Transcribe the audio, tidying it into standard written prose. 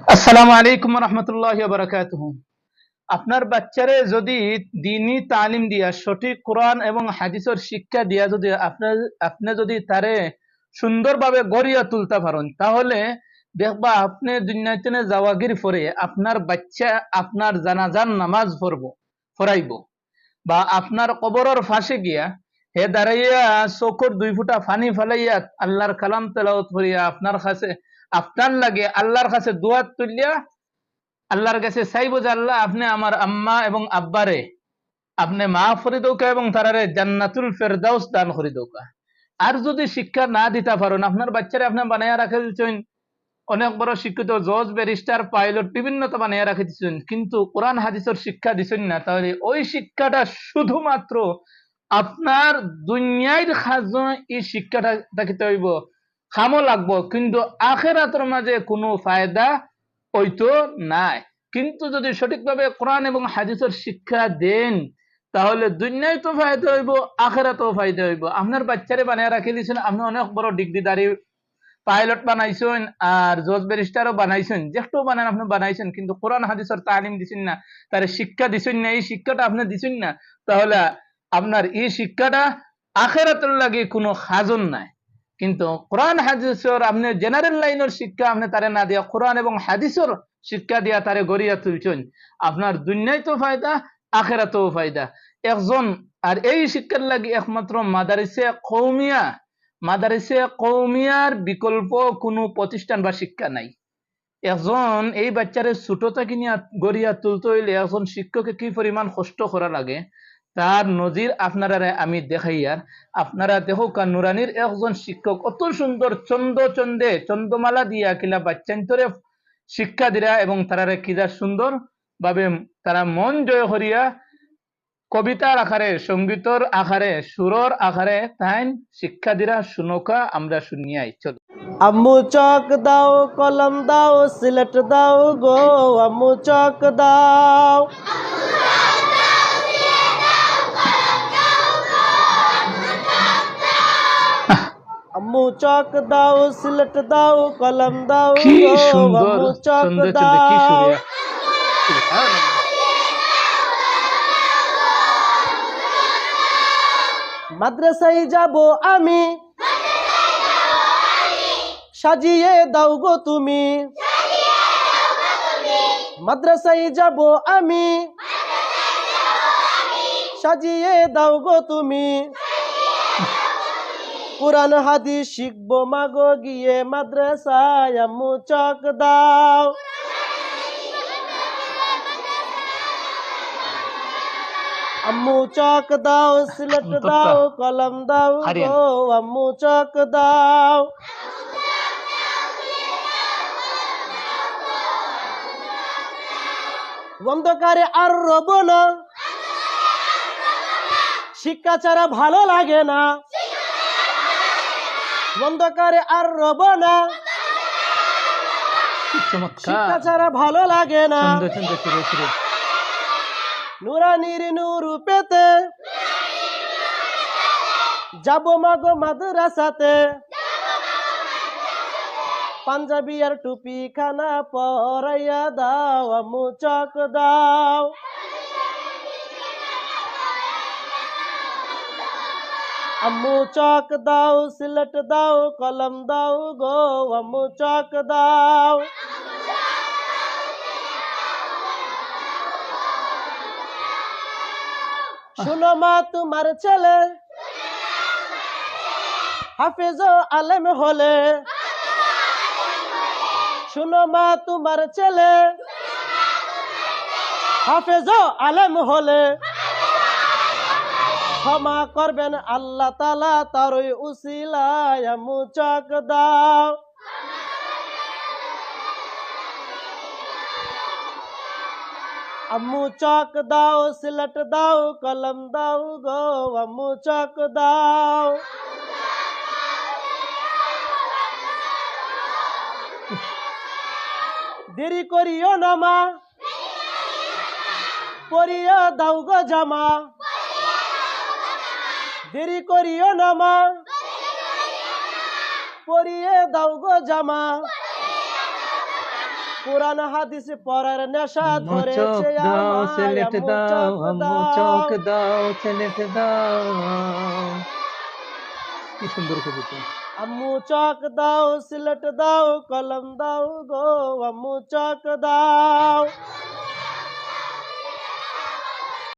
আসসালামু আলাইকুম রহমতুল্লাহ বারাকাতুহু। আপনার বাচ্চারে যদি দিনী তালিম দিয়া সঠিক কোরআন এবং হাদিসের শিক্ষা দিয়া যদি আপনি যদি তারে সুন্দরভাবে গড়িয়া তুলতে পারেন, তাহলে দেখবা আপনি দুনিয়াতে যাওয়াগির পরে আপনার বাচ্চা আপনার জানাজার নামাজ পড়াইব, বা আপনার কবরের ফাঁসে গিয়া হে দাঁড়াইয়া চোখের দুই ফুটা পানি ফেলাইয়া আল্লাহর কালাম তেলাওয়াত করিয়া আপনার কাছে আপনার লাগে আল্লাহর কাছে দুয়াত তুলিয়া আল্লাহর কাছে চাইবো যে আল্লাহ আপনি আমার আম্মা এবং আব্বারে আপনি মাফ করে দৌকা এবং তারারে জান্নাতুল ফেরদাউস দান করে দৌকা। আর যদি শিক্ষা না দিতে পারেন, আপনার বাচ্চারে আপনি বানাইয়া রাখে দিচ্ছেন অনেক বড় শিক্ষিত জজ, ব্যারিস্টার, পাইলট বিভিন্ন তো বানাইয়া রাখে দিচ্ছেন, কিন্তু কোরআন হাদিসের শিক্ষা দিচ্ছেন না, তাহলে ওই শিক্ষাটা শুধুমাত্র আপনার দুনিয়ার খাজ, এই শিক্ষাটা দেখিতে হইব খামো লাগবো, কিন্তু আখেরাতের মাঝে কোনো ফায়দা হইতো নাই। কিন্তু যদি সঠিকভাবে কোরআন এবং হাদিসের শিক্ষা দেন, তাহলে দুনিয়ায় তো ফায়দা হইব, আখেরাতেও ফায়দা হইব। আপনার বাচ্চারে বানিয়ে রাখি দিয়েছেন, আপনি অনেক বড় ডিগ্রিধারী পাইলট বানাইছেন আর জজ ব্যারিস্টারও বানাইছেন, যেটাও বানান আপনি বানাইছেন, কিন্তু কোরআন হাদিসের তালিম দিছেন না, তার শিক্ষা দিছেন না, এই শিক্ষাটা আপনি দিছেন না, তাহলে আপনার এই শিক্ষাটা আখেরাতের লাগে কোনো খাজন নাই। কিন্তু কোরআন হাদিসের আপনি জেনারেল লাইনের শিক্ষা আপনি তারে না দিয়া কোরআন এবং হাদিসের শিক্ষা দিয়া তারে গড়িয়া তুলছেন, আপনার দুনিয়ায় তো ফায়দা, আখেরাতেও ফায়দা। একজন আর এই শিক্ষার লাগে একমাত্র মাদারিসে কৌমিয়ার বিকল্প কোনো প্রতিষ্ঠান বা শিক্ষা নাই। একজন এই বাচ্চারে ছোট থেকে নিয়ে গড়িয়া তুলতে হইলে একজন শিক্ষককে কি পরিমাণ কষ্ট করা লাগে তার নজির আপনারা আমি দেখাইয়ার। আপনারা দেখো নুরানির একজন শিক্ষক অত সুন্দর চন্দ্রমালা দিয়া কিলা বাচ্চান্তরে শিক্ষা দিরা এবং তারা কিলা সুন্দর ভাবে তারা মন জয় করিয়া কবিতার আকারে, সঙ্গীতর আকারে, সুরর আকারে তাই শিক্ষা দিরা শুনকা আমরা শুনিয়াই। চলো আম্মু চক দাও, কলম দাও, সিলেট দাও গো, আম্মু চক দাও। আম্মু চক দাও, সিলেট দাও, কলম দাও কি গো, সুন্দর আম্মু চক ছন্দে কি দাও। সুরিয়া। মাদ্রাসায় যাব আমি, সাজিয়ে দাও গো তুমি। মাদ্রাসায় যাব আমি, সাজিয়ে দাও গো তুমি। কোরআন হাদিস শিখবো মাগো গিয়ে মাদ্রাসায়, আম্মু চক দাও। আম্মু চক দাও, সিলেট দাও, কলম দাও গো, আম্মু চক দাও। অন্ধকারে আর রব না, শিক্ষা ছাড়া ভালো লাগে না। অন্ধকারে আর রব না, শিক্ষা ছাড়া ভালো লাগে না। নুরানির নূর পেতে যাব মাগো মাদ্রাসাতে। পাঞ্জাবি আর টুপি খানা পরাইয়া দাও, আম্মু চক দাও। আম্মু চক দাও, সিলেট দাও, কলম দাও গো, আম্মু চক দাও। শুনো মা তোমার ছেলে হাফেজ আলেম হলে। শুনো মা তোমার ছেলে হাফেজ আলেম হলে, ক্ষমা করবেন আল্লাহ তাআলা তার ওই উসিলায়, আম্মু চক দাও। আম্মু চক দাও, সিলেট দাও, কলম দাও গো, আম্মু চক দাও। দেরি করিও না মা, পরিয়া দাও গো জামা। দেরি করিও না মা, পরিয়ে দাও গো জামা। কোরআন হাদিস পড়ার নেশা আম্মু চোখ ধরেছে দাও আমায় সিলেট আম্মু দাও চোখ আম্মু দাও চোখ দাও সিলেট দাও কি সুন্দর কবিতা আম্মু চক দাও সিলেট দাও কলম দাও গো আম্মু চক দাও